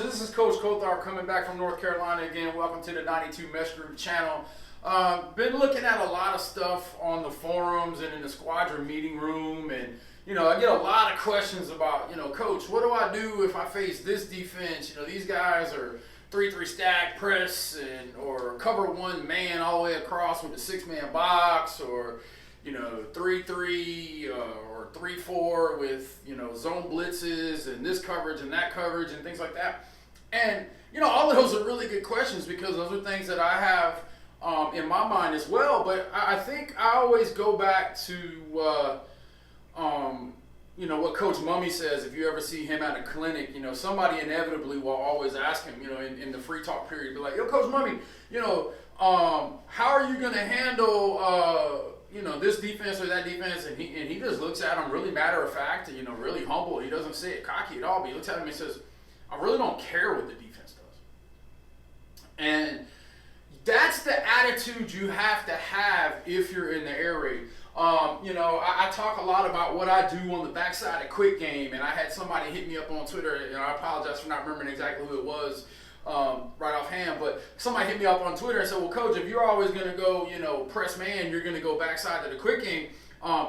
This is Coach Kothar coming back from North Carolina again. Welcome to the 92 Meshgroup channel. Been looking at a lot of stuff on the forums and in the squadron meeting room, and I get a lot of questions about, Coach, what do I do if I face this defense? These guys are 3-3 stack press or cover one man all the way across with a 6-man box, or 3-3 or 3-4 with zone blitzes and this coverage and that coverage and things like that. And all of those are really good questions because those are things that I have in my mind as well. But I think I always go back to what Coach Mummy says. If you ever see him at a clinic, somebody inevitably will always ask him, in the free talk period, be like, "Yo, Coach Mummy, how are you going to handle this defense or that defense?" And he just looks at him really matter of fact, and really humble. He doesn't say it cocky at all, but he looks at him and says, "I really don't care what the defense does." And that's the attitude you have to have if you're in the air raid. I talk a lot about what I do on the backside of quick game, and I had somebody hit me up on Twitter, and I apologize for not remembering exactly who it was right offhand, but somebody hit me up on Twitter and said, "Well, Coach, if you're always going to go, press man, you're going to go backside to the quick game,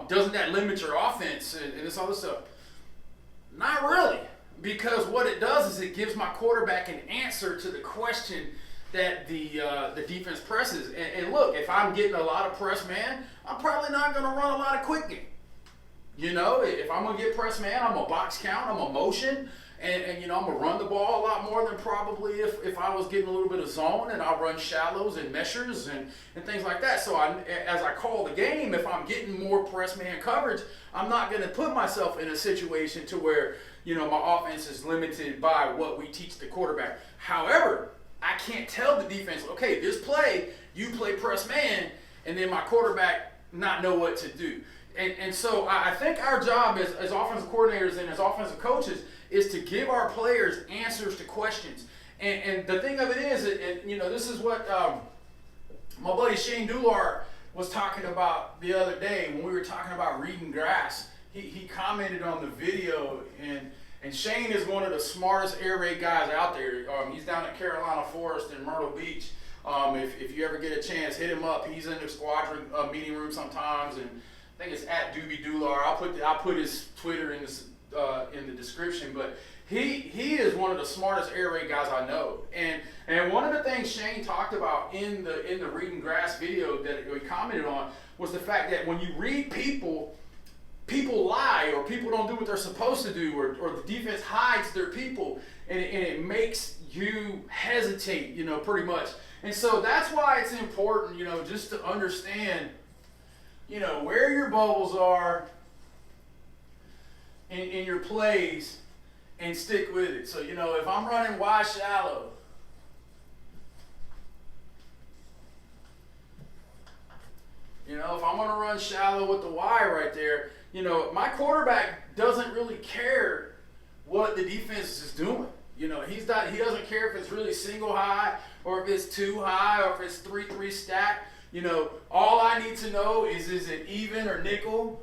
doesn't that limit your offense and this other stuff?" Not really, because what it does is it gives my quarterback an answer to the question that the defense presses. And look, if I'm getting a lot of press man, I'm probably not going to run a lot of quick game. If I'm going to get press man, I'm going to box count, I'm going to motion, and I'm going to run the ball a lot more than probably if I was getting a little bit of zone, and I'll run shallows and meshers and things like that. So as I call the game, if I'm getting more press man coverage, I'm not going to put myself in a situation to where, my offense is limited by what we teach the quarterback. However, I can't tell the defense, okay, this play, you play press man, and then my quarterback not know what to do. And so I think our job as offensive coordinators and as offensive coaches is to give our players answers to questions. And the thing of it is, this is what my buddy Shane Dular was talking about the other day when we were talking about reading grass. He commented on the video, and Shane is one of the smartest air raid guys out there. He's down at Carolina Forest in Myrtle Beach. If you ever get a chance, hit him up. He's in the squadron meeting room sometimes, and I think it's at Doobie Dular. I'll put his Twitter in the description. But he is one of the smartest air raid guys I know. And one of the things Shane talked about in the reading grass video that he commented on was the fact that when you read people lie, or people don't do what they're supposed to do, or the defense hides their people, and it makes you hesitate, pretty much. And so that's why it's important, just to understand, where your bubbles are in your plays and stick with it. So, if I'm running wide shallow, if I'm going to run shallow with the Y right there, my quarterback doesn't really care what the defense is doing. He doesn't care if it's really single high, or if it's two high, or if it's 3-3 stack. All I need to know is it even or nickel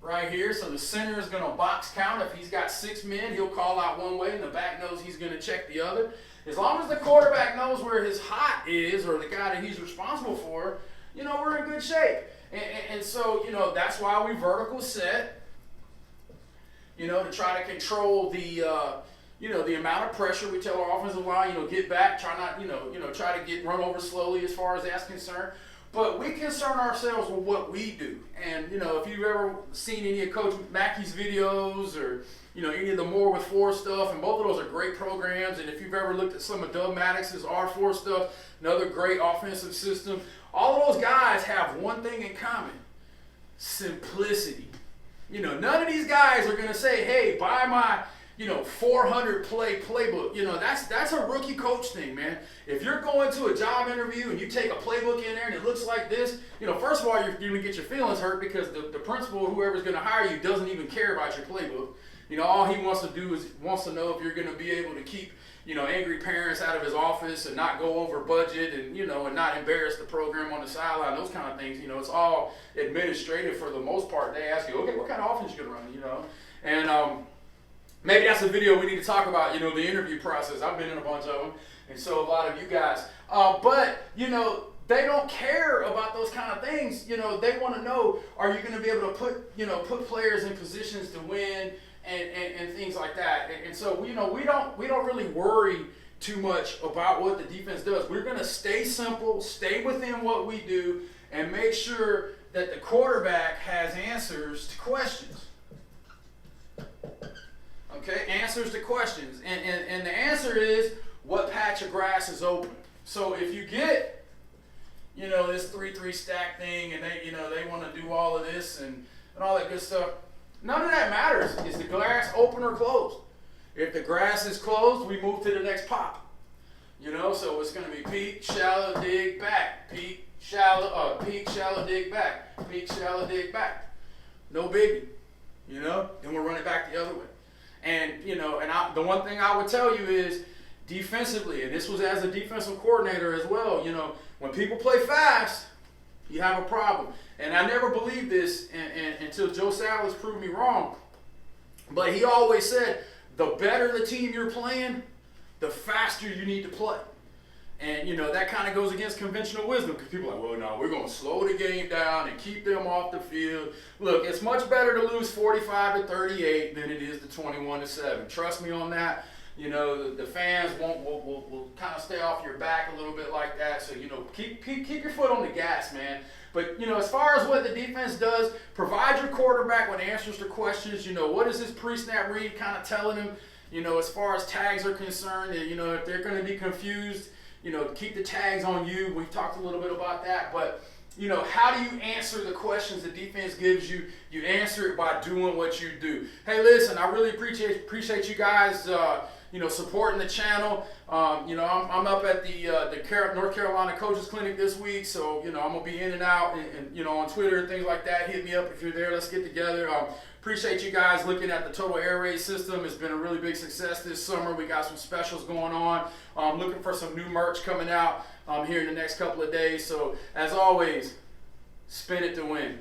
right here? So the center is going to box count. If he's got 6 men, he'll call out one way, and the back knows he's going to check the other. As long as the quarterback knows where his hot is, or the guy that he's responsible for, we're in good shape. And so, that's why we vertical set, to try to control the amount of pressure. We tell our offensive line, get back, try not, try to get run over slowly as far as that's concerned. But we concern ourselves with what we do. And, if you've ever seen any of Coach Mackey's videos, or, any of the More with 4 stuff, and both of those are great programs. And if you've ever looked at some of Doug Maddox's R4 stuff, another great offensive system, all of those guys have one thing in common: simplicity. None of these guys are going to say, "Hey, buy my 400 play playbook." That's a rookie coach thing, man. If you're going to a job interview and you take a playbook in there and it looks like this, first of all, you're going to get your feelings hurt because the principal, whoever's going to hire you, doesn't even care about your playbook. All he wants to do is wants to know if you're going to be able to keep angry parents out of his office and not go over budget, and and not embarrass the program on the sideline, those kind of things. It's all administrative for the most part. They ask you, okay, what kind of offense you going to run, And Maybe that's a video we need to talk about, the interview process. I've been in a bunch of them, and so a lot of you guys. But, they don't care about those kind of things. They want to know, are you going to be able to put players in positions to win and things like that. And so, we don't really worry too much about what the defense does. We're going to stay simple, stay within what we do, and make sure that the quarterback has answers to questions. Okay, answers to questions. And the answer is, what patch of grass is open? So if you get, this 3-3 stack thing, and they want to do all of this and all that good stuff, none of that matters. Is the grass open or closed? If the grass is closed, we move to the next pop. So it's going to be peak, shallow, dig, back. Peak, shallow, dig, back. Peak, shallow, dig, back. No biggie. Then we'll run it back the other way. And, the one thing I would tell you is, defensively, and this was as a defensive coordinator as well, when people play fast, you have a problem. And I never believed this until Joe Salas proved me wrong. But he always said, the better the team you're playing, the faster you need to play. And, that kind of goes against conventional wisdom, because people are like, well, no, we're going to slow the game down and keep them off the field. Look, it's much better to lose 45-38 than it is to 21-7. Trust me on that. The fans will kind of stay off your back a little bit like that. So, keep your foot on the gas, man. But, as far as what the defense does, provide your quarterback with answers to questions. What is his pre-snap read kind of telling him, as far as tags are concerned, if they're going to be confused, keep the tags on you. We've talked a little bit about that. But, how do you answer the questions the defense gives you? You answer it by doing what you do. Hey, listen, I really appreciate you guys, supporting the channel. I'm up at the North Carolina Coaches Clinic this week, so, I'm going to be in and out and on Twitter and things like that. Hit me up if you're there. Let's get together. Appreciate you guys looking at the total air raid system. It's been a really big success this summer. We got some specials going on. Looking for some new merch coming out here in the next couple of days. So, as always, spin it to win.